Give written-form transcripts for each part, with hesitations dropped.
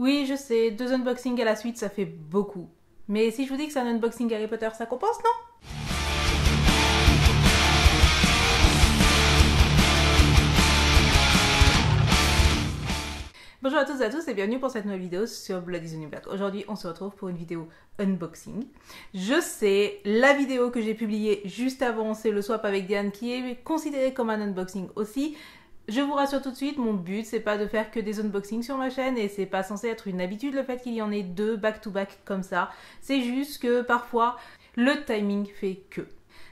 Oui, je sais, 2 unboxings à la suite, ça fait beaucoup. Mais si je vous dis que c'est un unboxing Harry Potter, ça compense, non? Bonjour à toutes et à tous et bienvenue pour cette nouvelle vidéo sur Bloody the New Black. Aujourd'hui, on se retrouve pour une vidéo unboxing. Je sais, la vidéo que j'ai publiée juste avant, c'est le swap avec Diane, qui est considérée comme un unboxing aussi. Je vous rassure tout de suite, mon but c'est pas de faire que des unboxings sur ma chaîne et c'est pas censé être une habitude le fait qu'il y en ait 2 back-to-back comme ça. C'est juste que parfois, le timing fait que.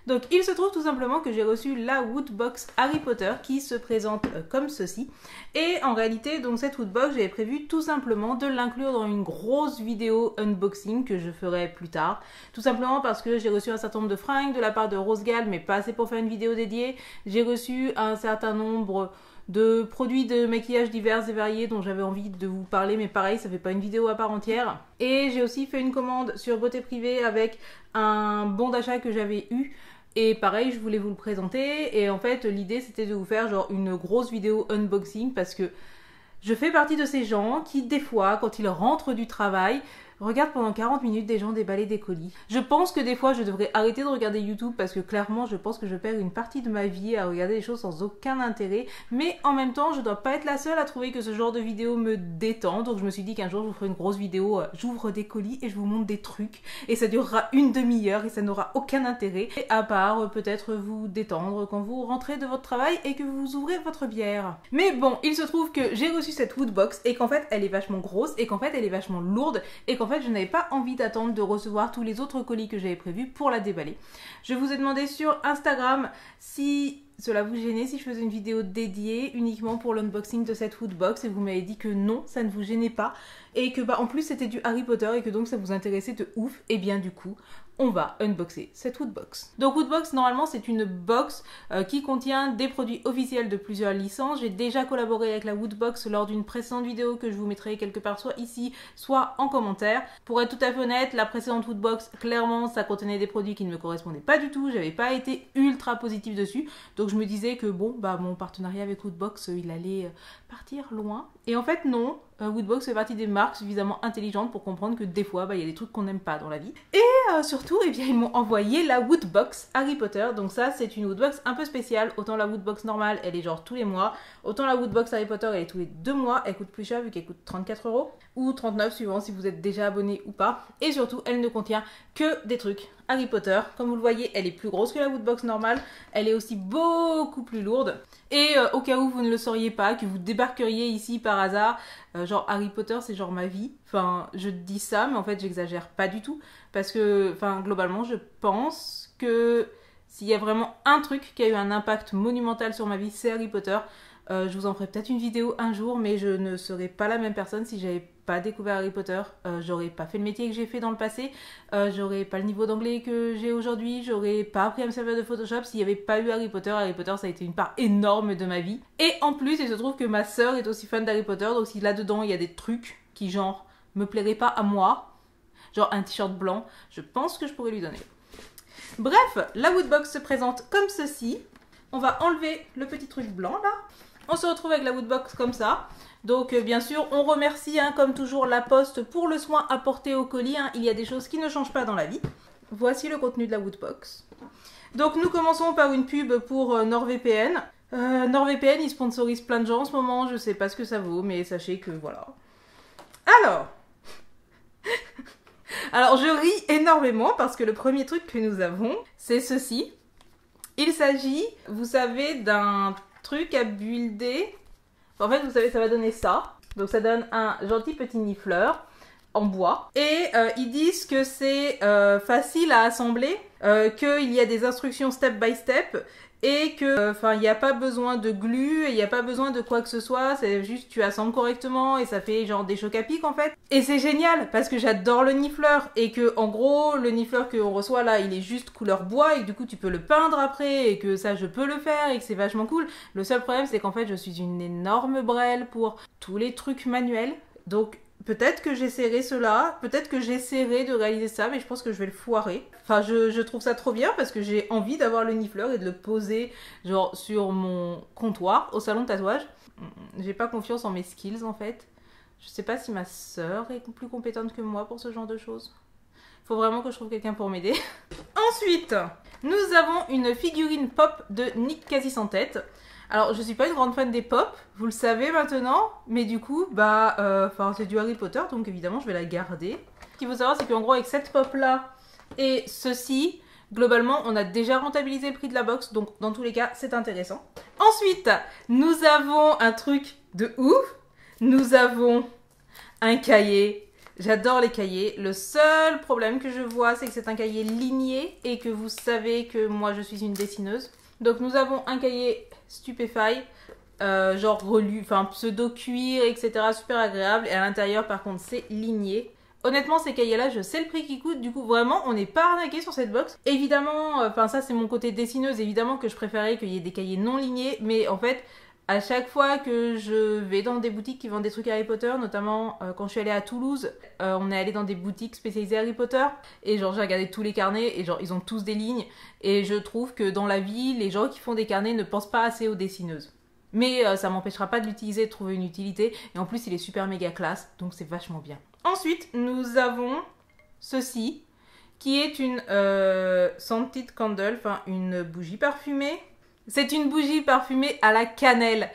Donc il se trouve tout simplement que j'ai reçu la Woodbox Harry Potter qui se présente comme ceci. Et en réalité, donc cette Woodbox, j'avais prévu tout simplement de l'inclure dans une grosse vidéo unboxing que je ferai plus tard. Tout simplement parce que j'ai reçu un certain nombre de fringues de la part de Rosgal, mais pas assez pour faire une vidéo dédiée. J'ai reçu un certain nombre de produits de maquillage divers et variés dont j'avais envie de vous parler, mais pareil, ça fait pas une vidéo à part entière. Et j'ai aussi fait une commande sur Beauté Privée avec un bon d'achat que j'avais eu. Et pareil, je voulais vous le présenter. Et en fait, l'idée, c'était de vous faire genre une grosse vidéo unboxing parce que je fais partie de ces gens qui, des fois, quand ils rentrent du travail, regardent pendant 40 minutes des gens déballer des colis. Je pense que des fois, je devrais arrêter de regarder YouTube parce que clairement, je pense que je perds une partie de ma vie à regarder des choses sans aucun intérêt. Mais en même temps, je dois pas être la seule à trouver que ce genre de vidéo me détend. Donc je me suis dit qu'un jour, je vous ferai une grosse vidéo, j'ouvre des colis et je vous montre des trucs. Et ça durera une demi-heure et ça n'aura aucun intérêt. Et à part peut-être vous détendre quand vous rentrez de votre travail et que vous ouvrez votre bière. Mais bon, il se trouve que j'ai reçu cette Woodbox et qu'en fait, elle est vachement grosse et qu'en fait, elle est vachement lourde et qu'en fait, je n'avais pas envie d'attendre de recevoir tous les autres colis que j'avais prévus pour la déballer. Je vous ai demandé sur Instagram si cela vous gênait si je faisais une vidéo dédiée uniquement pour l'unboxing de cette Woodbox et vous m'avez dit que non, ça ne vous gênait pas et que en plus c'était du Harry Potter et que donc ça vous intéressait de ouf. Et bien du coup, on va unboxer cette Woodbox. Donc Woodbox, normalement, c'est une box qui contient des produits officiels de plusieurs licences. J'ai déjà collaboré avec la Woodbox lors d'une précédente vidéo que je vous mettrai quelque part soit ici, soit en commentaire. Pour être tout à fait honnête, la précédente Woodbox, clairement, ça contenait des produits qui ne me correspondaient pas du tout. J'avais pas été ultra positive dessus. Donc je me disais que bon, bah mon partenariat avec Woodbox, il allait partir loin. Et en fait, non. Woodbox fait partie des marques suffisamment intelligentes pour comprendre que des fois, il y a des trucs qu'on n'aime pas dans la vie. Et surtout, eh bien, ils m'ont envoyé la Woodbox Harry Potter. Donc ça, c'est une Woodbox un peu spéciale. Autant la Woodbox normale, elle est genre tous les mois. Autant la Woodbox Harry Potter, elle est tous les 2 mois. Elle coûte plus cher vu qu'elle coûte 34 € ou 39 suivant si vous êtes déjà abonné ou pas. Et surtout, elle ne contient que des trucs Harry Potter. Comme vous le voyez, elle est plus grosse que la Woodbox normale. Elle est aussi beaucoup plus lourde. Et au cas où vous ne le sauriez pas, que vous débarqueriez ici par hasard, genre Harry Potter c'est genre ma vie. Enfin, je dis ça, mais en fait j'exagère pas du tout. Parce que, enfin, globalement, je pense que s'il y a vraiment un truc qui a eu un impact monumental sur ma vie, c'est Harry Potter. Je vous en ferai peut-être une vidéo un jour, mais je ne serais pas la même personne si j'avais pas découvert Harry Potter. J'aurais pas fait le métier que j'ai fait dans le passé, j'aurais pas le niveau d'anglais que j'ai aujourd'hui, j'aurais pas appris à me servir de Photoshop s'il y avait pas eu Harry Potter. Harry Potter, ça a été une part énorme de ma vie. Et en plus, il se trouve que ma sœur est aussi fan d'Harry Potter, donc si là-dedans il y a des trucs qui genre me plairaient pas à moi, genre un t-shirt blanc, je pense que je pourrais lui donner. Bref, la Woodbox se présente comme ceci. On va enlever le petit truc blanc là. On se retrouve avec la Woodbox comme ça. Donc bien sûr, on remercie comme toujours la Poste pour le soin apporté au colis. Il y a des choses qui ne changent pas dans la vie. Voici le contenu de la Woodbox. Donc nous commençons par une pub pour NordVPN. NordVPN, il sponsorise plein de gens en ce moment. Je sais pas ce que ça vaut, mais sachez que voilà. Alors je ris énormément parce que le premier truc que nous avons, c'est ceci. Il s'agit, vous savez, d'un truc à builder. En fait, vous savez, ça va donner ça. Donc ça donne un gentil petit nifleur en bois. Et ils disent que c'est facile à assembler, qu'il y a des instructions step by step et que il n'y a pas besoin de glu et il n'y a pas besoin de quoi que ce soit, c'est juste tu assembles correctement et ça fait genre des chocs à pic en fait. Et c'est génial parce que j'adore le nifleur et que en gros le nifleur qu'on reçoit là il est juste couleur bois et que, du coup tu peux le peindre après et que ça je peux le faire et que c'est vachement cool. Le seul problème c'est qu'en fait je suis une énorme brêle pour tous les trucs manuels, donc peut-être que j'essaierai cela, peut-être que j'essaierai de réaliser ça, mais je pense que je vais le foirer. Enfin, je trouve ça trop bien parce que j'ai envie d'avoir le nifleur et de le poser genre sur mon comptoir au salon de tatouage. J'ai pas confiance en mes skills en fait. Je sais pas si ma sœur est plus compétente que moi pour ce genre de choses. Faut vraiment que je trouve quelqu'un pour m'aider. Ensuite, nous avons une figurine pop de Nick Quasi sans tête. Alors, je suis pas une grande fan des pop, vous le savez maintenant, mais du coup, c'est du Harry Potter, donc évidemment, je vais la garder. Ce qu'il faut savoir, c'est qu'en gros, avec cette pop-là et ceci, globalement, on a déjà rentabilisé le prix de la box, donc dans tous les cas, c'est intéressant. Ensuite, nous avons un truc de ouf. Nous avons un cahier. J'adore les cahiers. Le seul problème que je vois, c'est que c'est un cahier ligné et que vous savez que moi, je suis une dessineuse. Donc, nous avons un cahier Stupefy, genre relu, enfin pseudo-cuir, etc. Super agréable. Et à l'intérieur, par contre, c'est ligné. Honnêtement, ces cahiers-là, je sais le prix qu'ils coûtent. Du coup, vraiment, on n'est pas arnaqué sur cette box. Évidemment, ça, c'est mon côté dessineuse. Évidemment que je préférais qu'il y ait des cahiers non lignés. Mais en fait, à chaque fois que je vais dans des boutiques qui vendent des trucs Harry Potter, notamment quand je suis allée à Toulouse, on est allé dans des boutiques spécialisées Harry Potter. Et genre, j'ai regardé tous les carnets et genre, ils ont tous des lignes. Et je trouve que dans la vie, les gens qui font des carnets ne pensent pas assez aux dessineuses. Mais ça m'empêchera pas de l'utiliser, de trouver une utilité. Et en plus, il est super méga classe, donc c'est vachement bien. Ensuite, nous avons ceci, qui est une scented candle, enfin une bougie parfumée. C'est une bougie parfumée à la cannelle.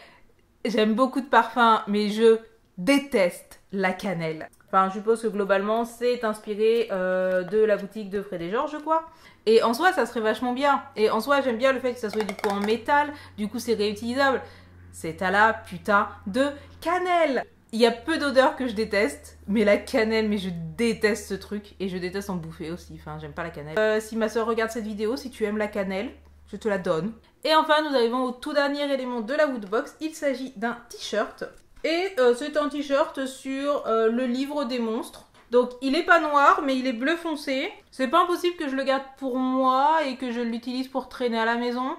J'aime beaucoup de parfums, mais je déteste la cannelle. Enfin, je suppose que globalement, c'est inspiré de la boutique de Fred et Georges, quoi. Et en soi, ça serait vachement bien. Et en soi, j'aime bien le fait que ça soit du coup en métal. Du coup, c'est réutilisable. C'est à la putain de cannelle. Il y a peu d'odeurs que je déteste, mais la cannelle, mais je déteste ce truc. Et je déteste en bouffer aussi, enfin j'aime pas la cannelle. Si ma soeur regarde cette vidéo, si tu aimes la cannelle, je te la donne. Et enfin, nous arrivons au tout dernier élément de la Woodbox. Il s'agit d'un t-shirt. Et c'est un t-shirt sur le livre des monstres. Donc il est pas noir, mais il est bleu foncé. C'est pas impossible que je le garde pour moi et que je l'utilise pour traîner à la maison.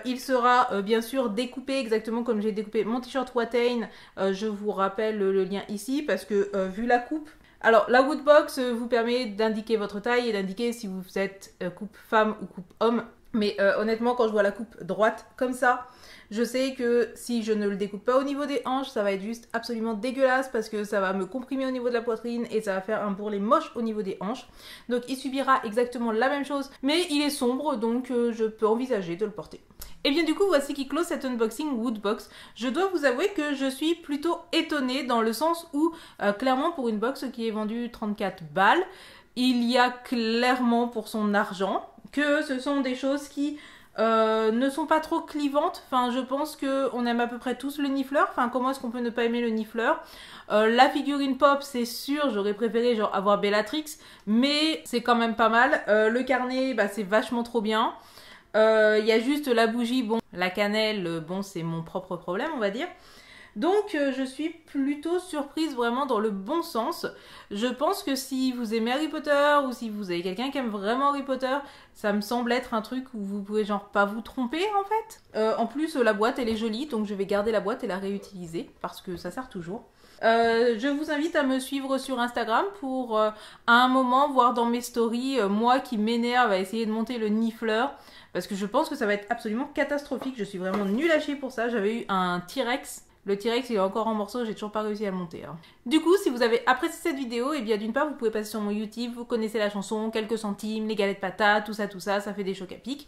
Il sera bien sûr découpé exactement comme j'ai découpé mon t-shirt Watain. Je vous rappelle le lien ici parce que vu la coupe... Alors la Woodbox vous permet d'indiquer votre taille et d'indiquer si vous êtes coupe femme ou coupe homme. Mais honnêtement quand je vois la coupe droite comme ça, je sais que si je ne le découpe pas au niveau des hanches, ça va être juste absolument dégueulasse parce que ça va me comprimer au niveau de la poitrine et ça va faire un bourrelet moche au niveau des hanches. Donc il subira exactement la même chose, mais il est sombre donc je peux envisager de le porter. Et bien du coup voici qui clôt cet unboxing Woodbox. Je dois vous avouer que je suis plutôt étonnée dans le sens où clairement pour une box qui est vendue 34 balles, il y a clairement pour son argent que ce sont des choses qui ne sont pas trop clivantes. Enfin, je pense qu'on aime à peu près tous le nifleur. Enfin, comment est-ce qu'on peut ne pas aimer le nifleur? La figurine pop, c'est sûr, j'aurais préféré genre avoir Bellatrix, mais c'est quand même pas mal. Le carnet, c'est vachement trop bien. Il y a juste la bougie, bon, la cannelle, bon, c'est mon propre problème, on va dire. Donc je suis plutôt surprise vraiment dans le bon sens. Je pense que si vous aimez Harry Potter ou si vous avez quelqu'un qui aime vraiment Harry Potter, ça me semble être un truc où vous pouvez genre pas vous tromper en fait. En plus la boîte elle est jolie donc je vais garder la boîte et la réutiliser parce que ça sert toujours. Je vous invite à me suivre sur Instagram pour à un moment voir dans mes stories moi qui m'énerve à essayer de monter le nifleur parce que je pense que ça va être absolument catastrophique. Je suis vraiment nulle à chier pour ça. J'avais eu un T-Rex. Le T-Rex il est encore en morceaux, j'ai toujours pas réussi à le monter. Hein. Du coup, si vous avez apprécié cette vidéo, et bien d'une part, vous pouvez passer sur mon YouTube, vous connaissez la chanson, quelques centimes, les galettes patates, tout ça, ça fait des chocs à pic.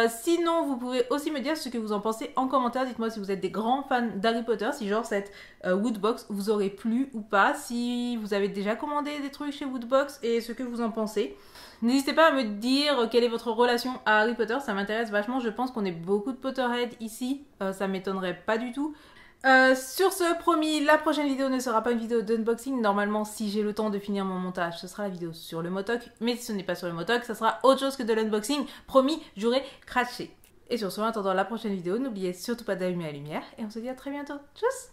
Sinon, vous pouvez aussi me dire ce que vous en pensez en commentaire. Dites-moi si vous êtes des grands fans d'Harry Potter, si genre cette Woodbox vous aurait plu ou pas, si vous avez déjà commandé des trucs chez Woodbox et ce que vous en pensez. N'hésitez pas à me dire quelle est votre relation à Harry Potter, ça m'intéresse vachement, je pense qu'on est beaucoup de Potterhead ici, ça m'étonnerait pas du tout. Sur ce, promis, la prochaine vidéo ne sera pas une vidéo d'unboxing. Normalement, si j'ai le temps de finir mon montage, ce sera la vidéo sur le Motok. Mais si ce n'est pas sur le Motok, ça sera autre chose que de l'unboxing. Promis, j'aurai craché. Et sur ce, en attendant la prochaine vidéo, n'oubliez surtout pas d'allumer la lumière. Et on se dit à très bientôt. Tchuss!